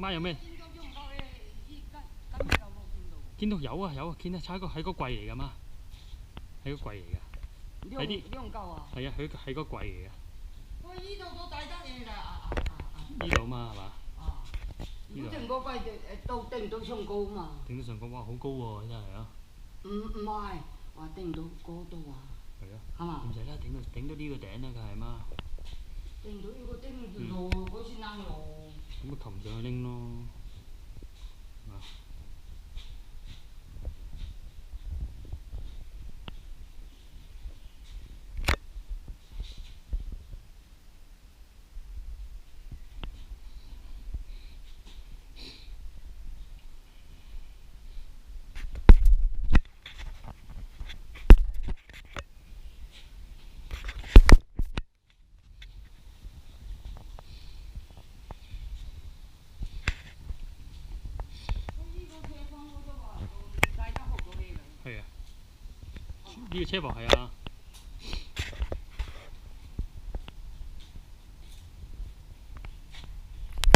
媽有咩？見到有啊有啊，見到喺個櫃嚟㗎媽，喺個櫃嚟㗎。喺啲兩嚿啊？係啊，喺個櫃嚟㗎。我依度都抵得嘢啦，呢度嘛係嘛？如果定個櫃到定到上高嘛？定到上高，哇好高喎真係啊！唔係，話定到嗰度啊？係啊。係嘛？唔使啦，頂到呢個頂啦，梗係嘛？定到呢個頂路嗰先啱路。咁咪擒上去拎咯。係啊，呢個車房係啊。